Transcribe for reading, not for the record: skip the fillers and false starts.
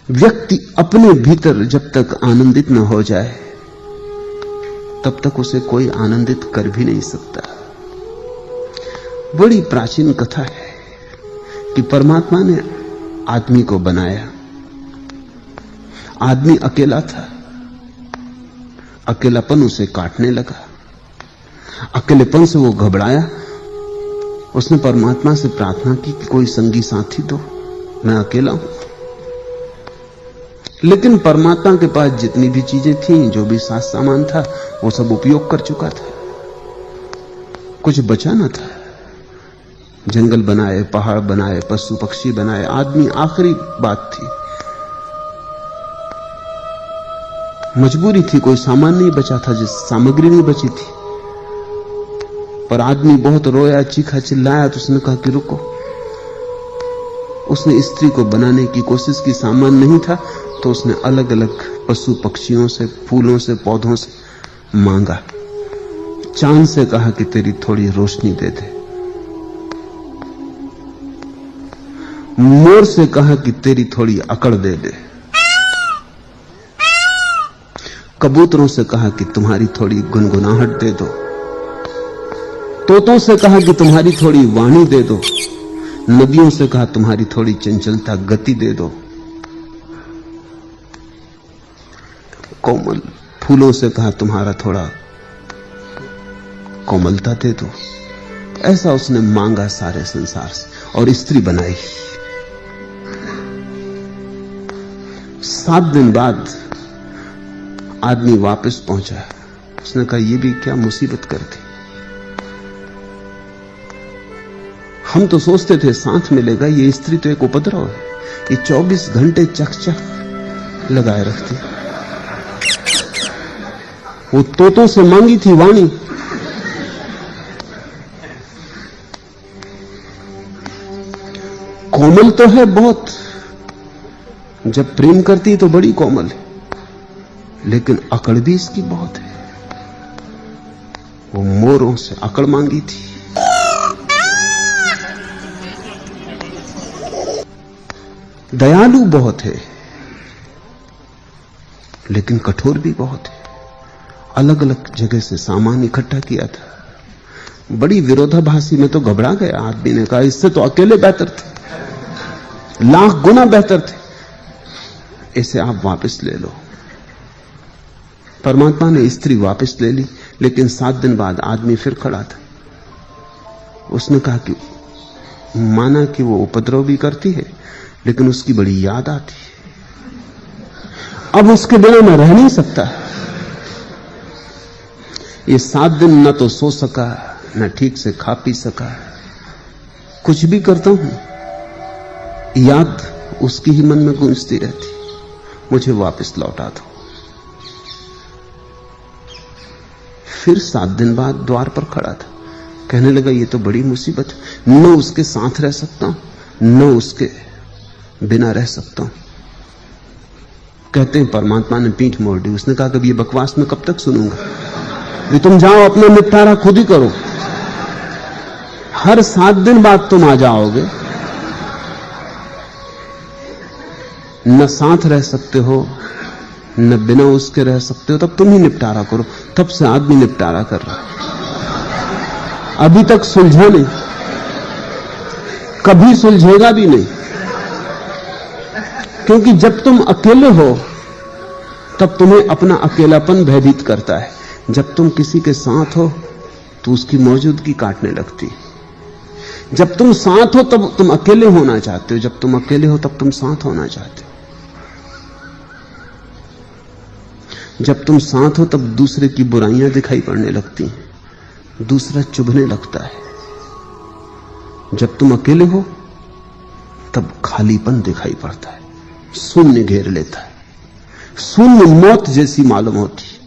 व्यक्ति अपने भीतर जब तक आनंदित न हो जाए तब तक उसे कोई आनंदित कर भी नहीं सकता। बड़ी प्राचीन कथा है कि परमात्मा ने आदमी को बनाया। आदमी अकेला था, अकेलापन उसे काटने लगा, अकेलेपन से वो घबराया। उसने परमात्मा से प्रार्थना की कि कोई संगी साथी दो, मैं अकेला हूं। लेकिन परमात्मा के पास जितनी भी चीजें थीं, जो भी साज सामान था, वो सब उपयोग कर चुका था, कुछ बचा न था। जंगल बनाए, पहाड़ बनाए, पशु पक्षी बनाए, आदमी आखिरी बात थी, मजबूरी थी, कोई सामान नहीं बचा था, जिस सामग्री नहीं बची थी। पर आदमी बहुत रोया, चीखा, चिल्लाया, तो उसने कहा कि रुको। उसने स्त्री को बनाने की कोशिश की, सामान नहीं था, तो उसने अलग अलग पशु पक्षियों से, फूलों से, पौधों से मांगा। चांद से कहा कि तेरी थोड़ी रोशनी दे दे, मोर से कहा कि तेरी थोड़ी अकड़ दे दे, कबूतरों से कहा कि तुम्हारी थोड़ी गुनगुनाहट दे दो, तोतों से कहा कि तुम्हारी थोड़ी वाणी दे दो, नदियों से कहा तुम्हारी थोड़ी चंचलता, गति दे दो, कोमल फूलों से कहा तुम्हारा थोड़ा कोमलता दे दो। ऐसा उसने मांगा सारे संसार से और स्त्री बनाई। 7 दिन बाद आदमी वापस पहुंचा। उसने कहा ये भी क्या मुसीबत कर दी। हम तो सोचते थे साथ मिलेगा, ये स्त्री तो एक उपद्रव है, ये 24 घंटे चकचक लगाए रखती। वो तोतों से मांगी थी वाणी, कोमल तो है बहुत, जब प्रेम करती तो बड़ी कोमल है, लेकिन अकड़ भी इसकी बहुत है। वो मोरों से अकड़ मांगी थी। दयालु बहुत है, लेकिन कठोर भी बहुत है। अलग अलग जगह से सामान इकट्ठा किया था। बड़ी विरोधाभासी में तो घबरा गया। आदमी ने कहा इससे तो अकेले बेहतर थे, लाख गुना बेहतर थे, इसे आप वापस ले लो। परमात्मा ने स्त्री वापस ले ली, लेकिन 7 दिन बाद आदमी फिर खड़ा था। उसने कहा कि माना कि वो उपद्रव भी करती है, लेकिन उसकी बड़ी याद आती है, अब उसके बिना मैं रह नहीं सकता। ये 7 दिन न तो सो सका, न ठीक से खा पी सका, कुछ भी करता हूं याद उसकी ही मन में गूंजती रहती, मुझे वापस लौटा दो। फिर 7 दिन बाद द्वार पर खड़ा था, कहने लगा ये तो बड़ी मुसीबत है, न उसके साथ रह सकता हूं, न उसके बिना रह सकता हूं। कहते हैं परमात्मा ने पीठ मोड़ दी। उसने कहा कि ये बकवास मैं कब तक सुनूंगा, ये तुम जाओ अपना निपटारा खुद ही करो। हर 7 दिन बाद तुम आ जाओगे, न साथ रह सकते हो, न बिना उसके रह सकते हो, तब तुम ही निपटारा करो। तब से आदमी निपटारा कर रहा है, अभी तक सुलझा नहीं, कभी सुलझेगा भी नहीं। क्योंकि जब तुम अकेले हो तब तुम्हें अपना अकेलापन भयभीत करता है, जब तुम किसी के साथ हो तो उसकी मौजूदगी काटने लगती। जब तुम साथ हो तब तुम अकेले होना चाहते हो, जब तुम अकेले हो तब तुम साथ होना चाहते हो। जब तुम साथ हो तब दूसरे की बुराइयां दिखाई पड़ने लगती हैं, दूसरा चुभने लगता है। जब तुम अकेले हो तब खालीपन दिखाई पड़ता है, शून्य घेर लेता है, शून्य मौत जैसी मालूम होती है।